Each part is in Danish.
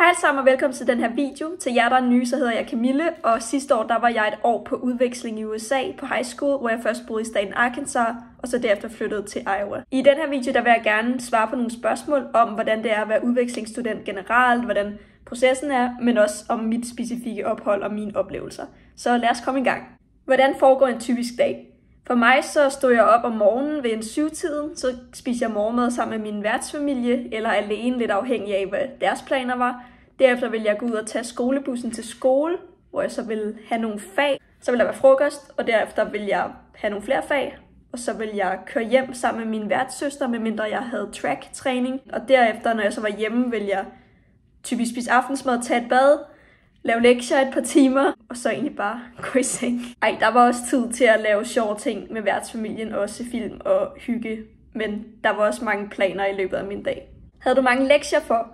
Hej alle sammen og velkommen til den her video. Til jer der er nye, så hedder jeg Camille, og sidste år der var jeg et år på udveksling i USA på high school, hvor jeg først boede i staten Arkansas, og så derefter flyttede til Iowa. I den her video der vil jeg gerne svare på nogle spørgsmål om, hvordan det er at være udvekslingsstudent generelt, hvordan processen er, men også om mit specifikke ophold og mine oplevelser. Så lad os komme i gang. Hvordan foregår en typisk dag? For mig så stod jeg op om morgenen ved en 7-tiden, så spiser jeg morgenmad sammen med min værtsfamilie, eller alene, lidt afhængig af hvad deres planer var. Derefter vil jeg gå ud og tage skolebussen til skole, hvor jeg så vil have nogle fag. Så vil der være frokost, og derefter vil jeg have nogle flere fag. Og så vil jeg køre hjem sammen med min værtssøster, medmindre jeg havde track-træning. Og derefter, når jeg så var hjemme, vil jeg typisk spise aftensmad, tage et bad, lave lektier et par timer, og så egentlig bare gå i seng. Ej, der var også tid til at lave sjove ting med værtsfamilien, også film og hygge. Men der var også mange planer i løbet af min dag. Havde du mange lektier for?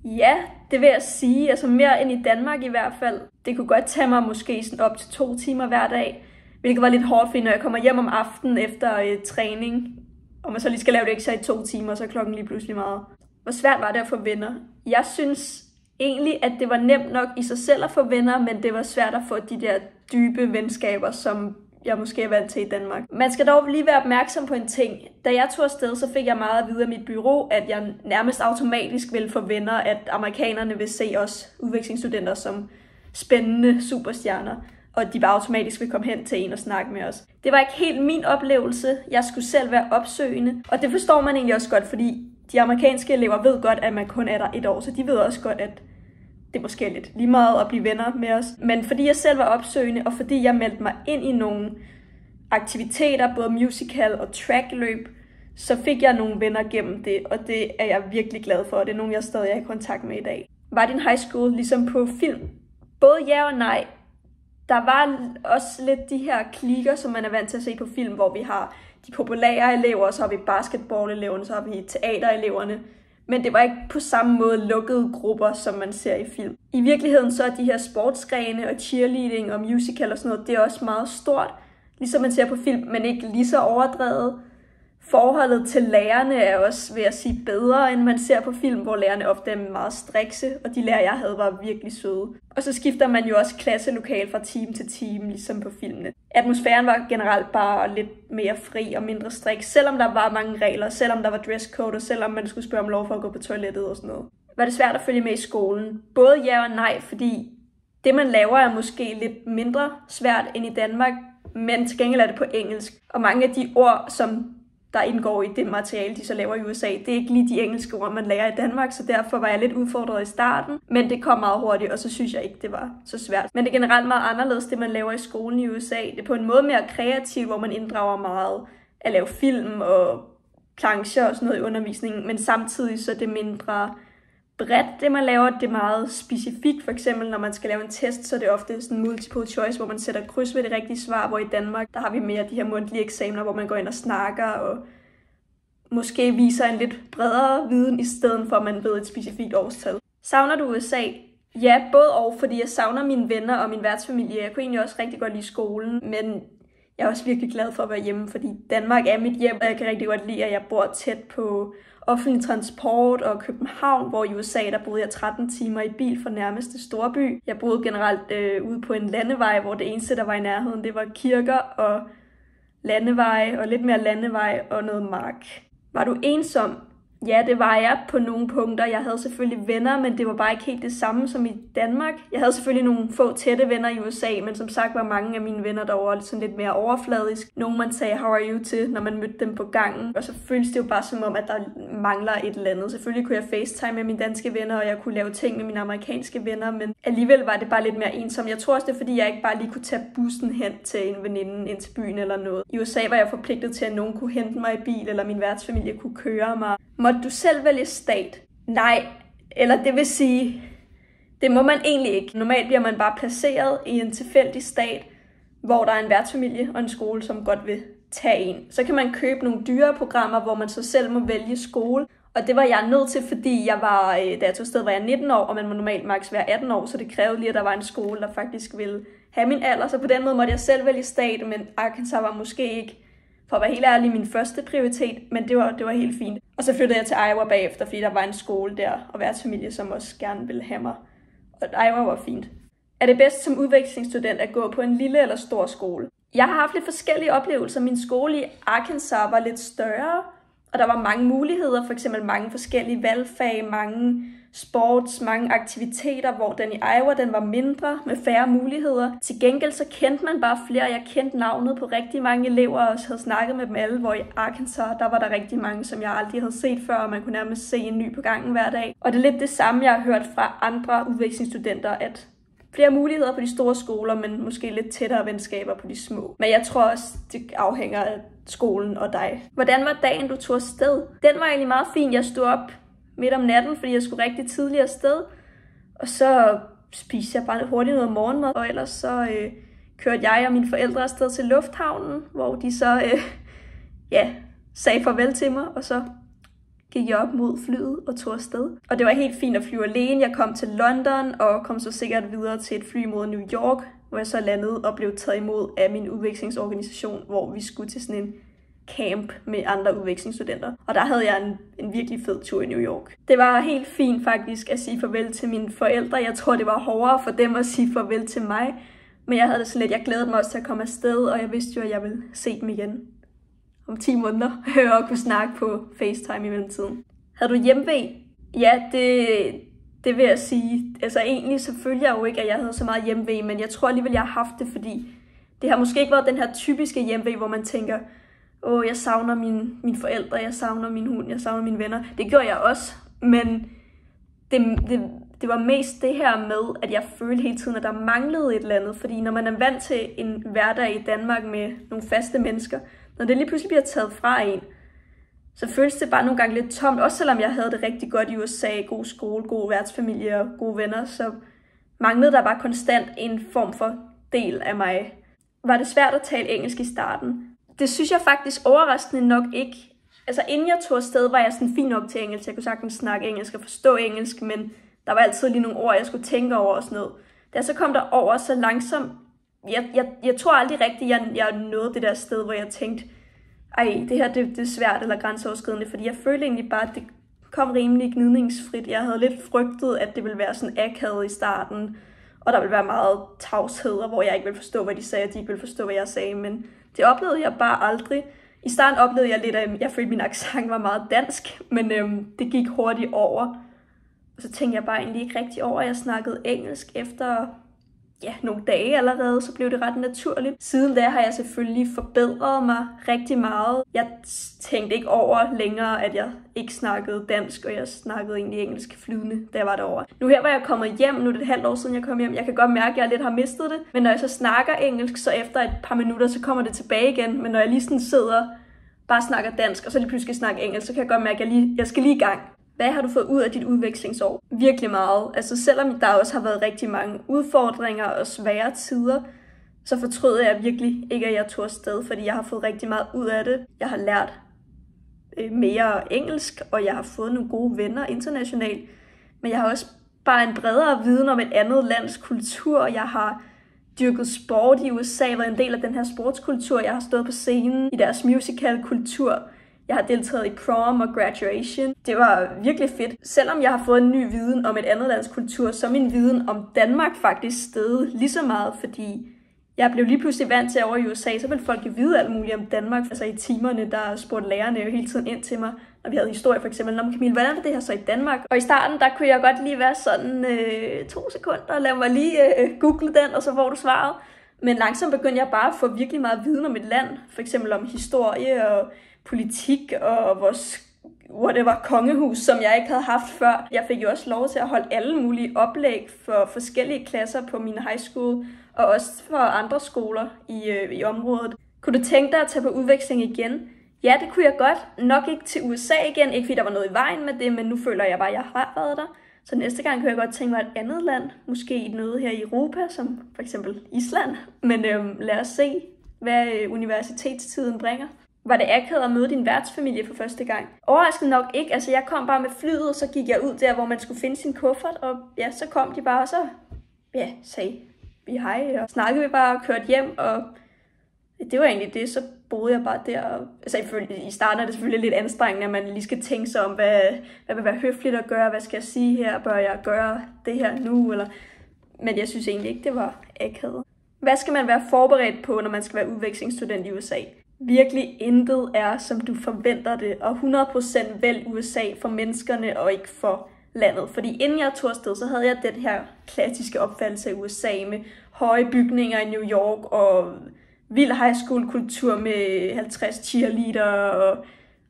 Ja, det vil jeg sige. Altså mere end i Danmark i hvert fald. Det kunne godt tage mig måske sådan op til 2 timer hver dag. Hvilket var lidt hårdt, fordi når jeg kommer hjem om aftenen efter træning, og man så lige skal lave lektier i 2 timer, så er klokken lige pludselig meget. Hvor svært var det at få venner? Jeg synes egentlig, at det var nemt nok i sig selv at få venner, men det var svært at få de der dybe venskaber, som jeg måske er vant til i Danmark. Man skal dog lige være opmærksom på en ting. Da jeg tog afsted, så fik jeg meget at vide af mit bureau, at jeg nærmest automatisk ville få venner, at amerikanerne vil se os udvekslingsstudenter som spændende superstjerner, og de bare automatisk vil komme hen til en og snakke med os. Det var ikke helt min oplevelse. Jeg skulle selv være opsøgende, og det forstår man egentlig også godt, fordi de amerikanske elever ved godt, at man kun er der 1 år, så de ved også godt, at det måske er lidt lige meget at blive venner med os. Men fordi jeg selv var opsøgende, og fordi jeg meldte mig ind i nogle aktiviteter, både musical og trackløb, så fik jeg nogle venner gennem det, og det er jeg virkelig glad for, og det er nogen, jeg stadig er i kontakt med i dag. Var din high school ligesom på film? Både ja og nej. Der var også lidt de her klikker, som man er vant til at se på film, hvor vi har de populære elever, så har vi basketball-eleverne, så har vi teatereleverne. Men det var ikke på samme måde lukkede grupper, som man ser i film. I virkeligheden så er de her sportsgrene og cheerleading og musical og sådan noget, det er også meget stort, ligesom man ser på film, men ikke lige så overdrevet. Forholdet til lærerne er også, vil jeg sige, bedre, end man ser på film, hvor lærerne ofte er meget strikse, og de lærere, jeg havde, var virkelig søde. Og så skifter man jo også klasselokal fra time til time, ligesom på filmene. Atmosfæren var generelt bare lidt mere fri og mindre strik, selvom der var mange regler, selvom der var dresscode, og selvom man skulle spørge om lov for at gå på toilettet og sådan noget. Var det svært at følge med i skolen? Både ja og nej, fordi det man laver er måske lidt mindre svært end i Danmark, men til gengæld er det på engelsk. Og mange af de ord, som der indgår i det materiale, de så laver i USA. Det er ikke lige de engelske ord, man lærer i Danmark, så derfor var jeg lidt udfordret i starten. Men det kom meget hurtigt, og så synes jeg ikke, det var så svært. Men det er generelt meget anderledes, det man laver i skolen i USA. Det er på en måde mere kreativt, hvor man inddrager meget at lave film og plancher og sådan noget i undervisningen. Men samtidig så er det mindre bredt, det man laver. Det er meget specifikt. For eksempel, når man skal lave en test, så er det ofte sådan multiple choice, hvor man sætter kryds ved det rigtige svar, hvor i Danmark, der har vi mere de her mundtlige eksamener, hvor man går ind og snakker og måske viser en lidt bredere viden, i stedet for at man ved et specifikt årstal. Savner du USA? Ja, både og, fordi jeg savner mine venner og min værtsfamilie. Jeg kunne egentlig også rigtig godt lide skolen, men jeg er også virkelig glad for at være hjemme, fordi Danmark er mit hjem, og jeg kan rigtig godt lide, at jeg bor tæt på offentlig transport og København, hvor i USA, der boede jeg 13 timer i bil fra nærmeste storby. Jeg boede generelt ude på en landevej, hvor det eneste, der var i nærheden, det var kirker og landeveje, og lidt mere landevej og noget mark. Var du ensom? Ja, det var jeg på nogle punkter. Jeg havde selvfølgelig venner, men det var bare ikke helt det samme som i Danmark. Jeg havde selvfølgelig nogle få tætte venner i USA, men som sagt var mange af mine venner, der var sådan lidt mere overfladisk. Nogle man sagde, how are you til, når man mødte dem på gangen. Og så føltes det jo bare som om, at der mangler et eller andet. Selvfølgelig kunne jeg FaceTime med mine danske venner, og jeg kunne lave ting med mine amerikanske venner, men alligevel var det bare lidt mere ensom. Jeg tror også, det er, fordi jeg ikke bare lige kunne tage bussen hen til en veninde ind til byen eller noget. I USA var jeg forpligtet til, at nogen kunne hente mig i bil, eller min værtsfamilie kunne køre mig. Måtte du selv vælge stat? Nej, eller det vil sige, det må man egentlig ikke. Normalt bliver man bare placeret i en tilfældig stat, hvor der er en værtsfamilie og en skole, som godt vil tage en. Så kan man købe nogle dyre programmer, hvor man så selv må vælge skole. Og det var jeg nødt til, fordi da jeg tog afsted, var jeg 19 år, og man må normalt maks være 18 år, så det krævede lige, at der var en skole, der faktisk ville have min alder. Så på den måde måtte jeg selv vælge stat, men Arkansas var måske ikke for at være helt ærlig min første prioritet, men det var helt fint. Og så flyttede jeg til Iowa bagefter, fordi der var en skole der og værtsfamilie, som også gerne ville have mig. Og Iowa var fint. Er det bedst som udvekslingsstudent at gå på en lille eller stor skole? Jeg har haft lidt forskellige oplevelser. Min skole i Arkansas var lidt større, og der var mange muligheder, for eksempel mange forskellige valgfag, mange sports, mange aktiviteter, hvor den i Iowa den var mindre med færre muligheder. Til gengæld så kendte man bare flere. Jeg kendte navnet på rigtig mange elever og havde snakket med dem alle, hvor i Arkansas der var der rigtig mange, som jeg aldrig havde set før, og man kunne nærmest se en ny på gangen hver dag. Og det er lidt det samme, jeg har hørt fra andre udvekslingsstudenter, at flere muligheder på de store skoler, men måske lidt tættere venskaber på de små. Men jeg tror også, det afhænger af skolen og dig. Hvordan var dagen, du tog afsted? Den var egentlig meget fin. Jeg stod op midt om natten, fordi jeg skulle rigtig tidligt afsted. Og så spiste jeg bare lidt hurtigt noget morgenmad, og ellers så kørte jeg og mine forældre afsted til lufthavnen, hvor de så sagde farvel til mig, og så gik jeg op mod flyet og tog afsted. Og det var helt fint at flyve alene. Jeg kom til London og kom så sikkert videre til et fly mod New York, hvor jeg så landede og blev taget imod af min udvekslingsorganisation, hvor vi skulle til sådan en camp med andre udvekslingsstudenter. Og der havde jeg en virkelig fed tur i New York. Det var helt fint faktisk at sige farvel til mine forældre. Jeg tror, det var hårdere for dem at sige farvel til mig. Men jeg havde det sådan lidt, jeg glædede mig også til at komme afsted, og jeg vidste jo, at jeg ville se dem igen om 10 måneder, og kunne snakke på FaceTime i mellemtiden. Havde du hjemve? Ja, det vil jeg sige. Altså egentlig så følger jeg jo ikke, at jeg havde så meget hjemve, men jeg tror alligevel, jeg har haft det, fordi det har måske ikke været den her typiske hjemve, hvor man tænker, jeg savner mine forældre, jeg savner min hund, jeg savner mine venner. Det gjorde jeg også, men det var mest det her med, at jeg følte hele tiden, at der manglede et eller andet. Fordi når man er vant til en hverdag i Danmark med nogle faste mennesker, når det lige pludselig bliver taget fra en, så føles det bare nogle gange lidt tomt. Også selvom jeg havde det rigtig godt i USA, god skole, god værtsfamilie og gode venner, så manglede der bare konstant en form for del af mig. Var det svært at tale engelsk i starten? Det synes jeg faktisk overraskende nok ikke. Altså inden jeg tog afsted, var jeg sådan fin nok til engelsk. Jeg kunne sagtens snakke engelsk og forstå engelsk, men der var altid lige nogle ord, jeg skulle tænke over og sådan noget. Da så kom der over så langsomt, jeg tror aldrig rigtigt, jeg nåede det der sted, hvor jeg tænkte, det her det er svært eller grænseoverskridende, fordi jeg følte egentlig bare, at det kom rimelig gnidningsfrit. Jeg havde lidt frygtet, at det ville være sådan akavet i starten, og der ville være meget tavsheder, hvor jeg ikke ville forstå, hvad de sagde, og de ikke ville forstå, hvad jeg sagde, men det oplevede jeg bare aldrig. I starten oplevede jeg lidt, at jeg følte, at min accent var meget dansk, men det gik hurtigt over. Og så tænkte jeg bare egentlig ikke rigtig over, at jeg snakkede engelsk efter nogle dage allerede, så blev det ret naturligt. Siden da har jeg selvfølgelig forbedret mig rigtig meget. Jeg tænkte ikke over længere, at jeg ikke snakkede dansk, og jeg snakkede egentlig engelsk flydende, da jeg var derovre. Nu her var jeg kommet hjem, nu er det et halvt år siden jeg kom hjem. Jeg kan godt mærke, at jeg lidt har mistet det, men når jeg så snakker engelsk, så efter et par minutter, så kommer det tilbage igen. Men når jeg lige sådan sidder, bare snakker dansk, og så lige pludselig snakker engelsk, så kan jeg godt mærke, at jeg skal lige i gang. Hvad har du fået ud af dit udvekslingsår? Virkelig meget. Altså selvom der også har været rigtig mange udfordringer og svære tider, så fortryder jeg virkelig ikke, at jeg tog afsted, fordi jeg har fået rigtig meget ud af det. Jeg har lært mere engelsk, og jeg har fået nogle gode venner internationalt. Men jeg har også bare en bredere viden om et andet lands kultur. Jeg har dyrket sport i USA, været en del af den her sportskultur. Jeg har stået på scenen i deres musicalkultur. Jeg har deltaget i prom og graduation. Det var virkelig fedt. Selvom jeg har fået en ny viden om et andet lands kultur, så er min viden om Danmark faktisk steget lige så meget, fordi jeg blev lige pludselig vant til over i USA, så ville folk jo vide alt muligt om Danmark. Altså i timerne, der spurgte lærerne jo hele tiden ind til mig, når vi havde historie for eksempel. Nå, Camille, hvordan er det her så i Danmark? Og i starten, der kunne jeg godt lige være sådan 2 sekunder, lad mig lige google den, og så får du svaret. Men langsomt begyndte jeg bare at få virkelig meget viden om et land, for eksempel om historie og politik og vores kongehus, som jeg ikke havde haft før. Jeg fik jo også lov til at holde alle mulige oplæg for forskellige klasser på min high school, og også for andre skoler i området. Kunne du tænke dig at tage på udveksling igen? Ja, det kunne jeg godt. Nok ikke til USA igen, ikke fordi der var noget i vejen med det, men nu føler jeg bare, at jeg har været der. Så næste gang kunne jeg godt tænke mig et andet land, måske noget her i Europa, som for eksempel Island. Men lad os se, hvad universitetstiden bringer. Var det akavet at møde din værtsfamilie for første gang? Overraskende nok ikke. Altså jeg kom bare med flyet, og så gik jeg ud der, hvor man skulle finde sin kuffert. Og ja, så kom de bare, og så sagde vi hej. Og snakkede vi bare og kørte hjem. Og det var egentlig det, så boede jeg bare der. Altså i starten er det selvfølgelig lidt anstrengende, at man lige skal tænke sig om, hvad vil være høfligt at gøre, hvad skal jeg sige her, bør jeg gøre det her nu, eller... Men jeg synes egentlig ikke, det var akavet. Hvad skal man være forberedt på, når man skal være udvekslingsstudent i USA? Virkelig intet er, som du forventer det, og 100% vælg USA for menneskerne og ikke for landet. Fordi inden jeg tog afsted, så havde jeg den her klassiske opfattelse af USA med høje bygninger i New York og vild high school kultur med 50 cheerleader og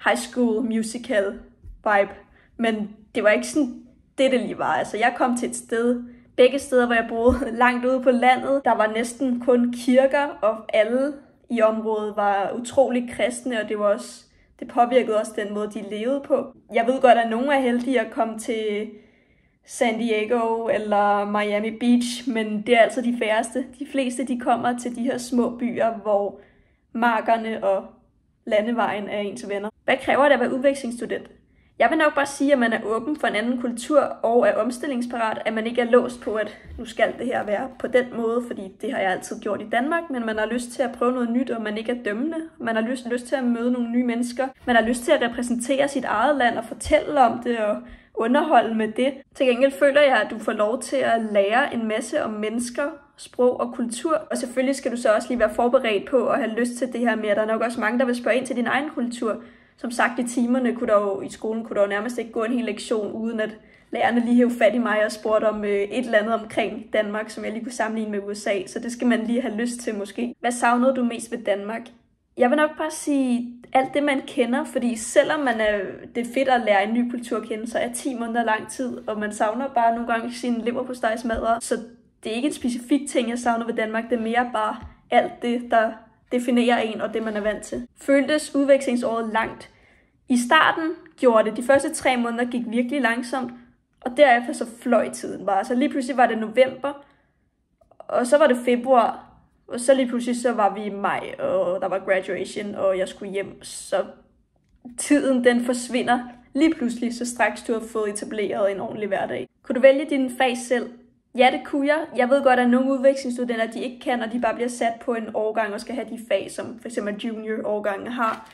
high school musical vibe. Men det var ikke sådan det lige var. Altså jeg kom til et sted, begge steder, hvor jeg boede langt ude på landet. Der var næsten kun kirker, og alle i området var utrolig kristne, og det påvirkede også den måde, de levede på. Jeg ved godt, at nogen er heldige at komme til San Diego eller Miami Beach, men det er altså de færreste. De fleste de kommer til de her små byer, hvor markerne og landevejen er ens venner. Hvad kræver det at være udvekslingsstudent? Jeg vil nok bare sige, at man er åben for en anden kultur og er omstillingsparat, at man ikke er låst på, at nu skal det her være på den måde, fordi det har jeg altid gjort i Danmark, men man har lyst til at prøve noget nyt, og man ikke er dømmende. Man har lyst til at møde nogle nye mennesker. Man har lyst til at repræsentere sit eget land og fortælle om det og underholde med det. Til gengæld føler jeg, at du får lov til at lære en masse om mennesker, sprog og kultur. Og selvfølgelig skal du så også lige være forberedt på at have lyst til det her med, at der er nok også mange, der vil spørge ind til din egen kultur. Som sagt, i timerne i skolen kunne der jo nærmest ikke gå en hel lektion, uden at lærerne lige hævde fat i mig og spurgte om et eller andet omkring Danmark, som jeg lige kunne sammenligne med USA. Så det skal man lige have lyst til måske. Hvad savnede du mest ved Danmark? Jeg vil nok bare sige alt det, man kender, fordi selvom det er fedt at lære en ny kultur at kende, så er 10 måneder lang tid, og man savner bare nogle gange sin leverpostejsmadder. Så det er ikke en specifik ting, jeg savner ved Danmark, det er mere bare alt det, der definerer en og det, man er vant til. Føltes udvekslingsåret langt? I starten gjorde det. De første 3 måneder gik virkelig langsomt, og derefter så fløj tiden bare. Så lige pludselig var det november, og så var det februar, og så lige pludselig så var vi i maj, og der var graduation, og jeg skulle hjem. Så tiden den forsvinder lige pludselig, så straks du har fået etableret en ordentlig hverdag. Kunne du vælge dine fag selv? Ja, det kunne jeg. Jeg ved godt, at nogle udvekslingsstudenter, de ikke kan, og de bare bliver sat på en årgang og skal have de fag, som f.eks. junior-årgangen har.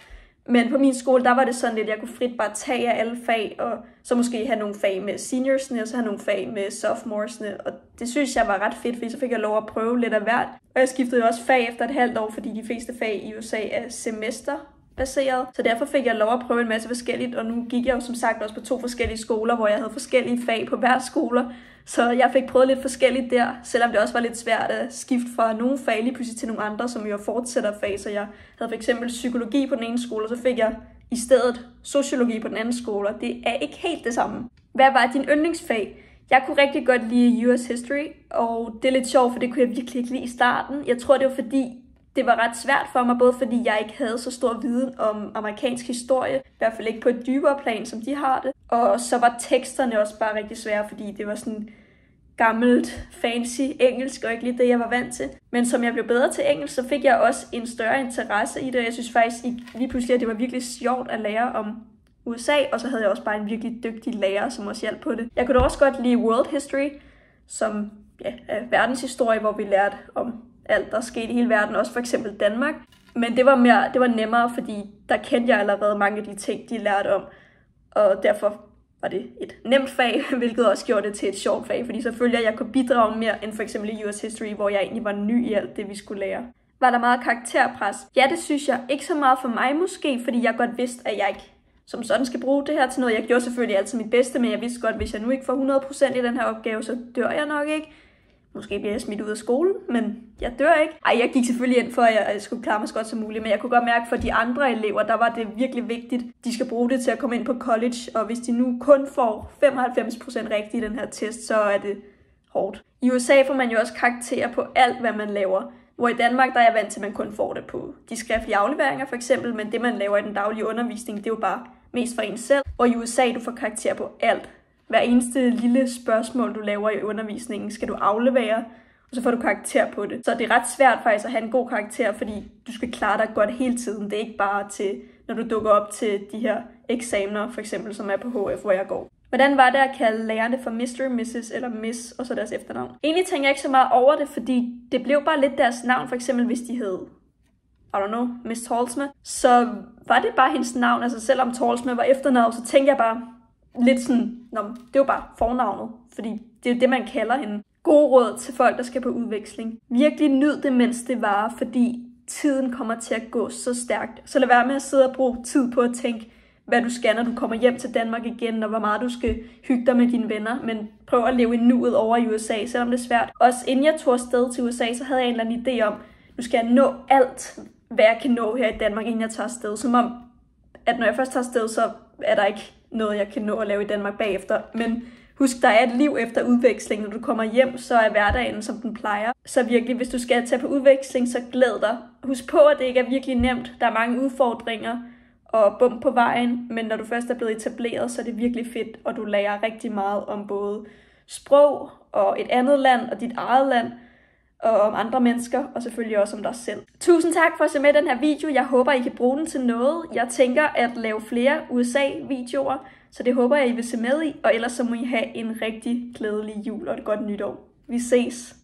Men på min skole, der var det sådan lidt, at jeg kunne frit bare tage af alle fag, og så måske have nogle fag med seniorsne, og så have nogle fag med sophomoresne. Og det synes jeg var ret fedt, fordi så fik jeg lov at prøve lidt af hvert. Og jeg skiftede også fag efter et halvt år, fordi de fleste fag i USA er semesterbaseret. Så derfor fik jeg lov at prøve en masse forskelligt, og nu gik jeg jo som sagt også på 2 forskellige skoler, hvor jeg havde forskellige fag på hver skole. Så jeg fik prøvet lidt forskelligt der, selvom det også var lidt svært at skifte fra nogle fag lige pludselig til nogle andre, som jo fortsætter fag. Så jeg havde for eksempel psykologi på den ene skole, og så fik jeg i stedet sociologi på den anden skole, og det er ikke helt det samme. Hvad var din yndlingsfag? Jeg kunne rigtig godt lide US History, og det er lidt sjovt, for det kunne jeg virkelig ikke lide i starten. Jeg tror, det var fordi, det var ret svært for mig, både fordi jeg ikke havde så stor viden om amerikansk historie, i hvert fald ikke på et dybere plan, som de har det. Og så var teksterne også bare rigtig svære, fordi det var sådan gammelt, fancy engelsk, og ikke lige det, jeg var vant til. Men som jeg blev bedre til engelsk, så fik jeg også en større interesse i det. Jeg synes faktisk lige pludselig, at det var virkelig sjovt at lære om USA, og så havde jeg også bare en virkelig dygtig lærer, som også hjalp på det. Jeg kunne også godt lide World History, som er verdenshistorie, hvor vi lærte om alt, der skete i hele verden, også for eksempel Danmark. Men det var nemmere, fordi der kendte jeg allerede mange af de ting, de lærte om, og derfor var det et nemt fag, hvilket også gjorde det til et sjovt fag, fordi selvfølgelig jeg kunne bidrage mere end for eksempel i US History, hvor jeg egentlig var ny i alt det, vi skulle lære. Var der meget karakterpres? Ja, det synes jeg. Ikke så meget for mig måske, fordi jeg godt vidste, at jeg ikke som sådan skal bruge det her til noget. Jeg gjorde selvfølgelig altid mit bedste, men jeg vidste godt, at hvis jeg nu ikke får 100% i den her opgave, så dør jeg nok ikke. Måske bliver jeg smidt ud af skolen, men jeg dør ikke. Jeg gik selvfølgelig ind for, at jeg skulle klare mig så godt som muligt, men jeg kunne godt mærke, for de andre elever, der var det virkelig vigtigt. De skal bruge det til at komme ind på college, og hvis de nu kun får 95% rigtigt i den her test, så er det hårdt. I USA får man jo også karakterer på alt, hvad man laver. Hvor i Danmark, der er jeg vant til, at man kun får det på de skriftlige afleveringer for eksempel, men det man laver i den daglige undervisning, det er jo bare mest for en selv. Og i USA, du får karakterer på alt. Hver eneste lille spørgsmål, du laver i undervisningen, skal du aflevere, og så får du karakter på det. Så det er ret svært faktisk at have en god karakter, fordi du skal klare dig godt hele tiden. Det er ikke bare til, når du dukker op til de her eksamener, for eksempel, som er på HF, hvor jeg går. Hvordan var det at kalde lærerne for Mr., Mrs. eller Miss, og så deres efternavn? Egentlig tænker jeg ikke så meget over det, fordi det blev bare lidt deres navn, for eksempel hvis de hed don't know, Miss Talsma, så var det bare hendes navn. Altså selvom Talsma var efternavn, så tænkte jeg bare lidt sådan, det var bare fornavnet, fordi det er jo det, man kalder hende. Gode råd til folk, der skal på udveksling. Virkelig nyd det, mens det varer, fordi tiden kommer til at gå så stærkt. Så lad være med at sidde og bruge tid på at tænke, hvad du skal, når du kommer hjem til Danmark igen, og hvor meget du skal hygge dig med dine venner. Men prøv at leve i nuet over i USA, selvom det er svært. Også inden jeg tog afsted til USA, så havde jeg en eller anden idé om, nu skal jeg nå alt, hvad jeg kan nå her i Danmark, inden jeg tager afsted. Som om, at når jeg først tager afsted, så er der ikke noget, jeg kan nå at lave i Danmark bagefter. Men husk, der er et liv efter udveksling. Når du kommer hjem, så er hverdagen, som den plejer. Så virkelig, hvis du skal tage på udveksling, så glæd dig. Husk på, at det ikke er virkelig nemt. Der er mange udfordringer og bump på vejen, men når du først er blevet etableret, så er det virkelig fedt, og du lærer rigtig meget om både sprog og et andet land og dit eget land, og om andre mennesker, og selvfølgelig også om dig selv. Tusind tak for at se med i den her video. Jeg håber, I kan bruge den til noget. Jeg tænker at lave flere USA-videoer, så det håber jeg, I vil se med i, og ellers så må I have en rigtig glædelig jul og et godt nytår. Vi ses!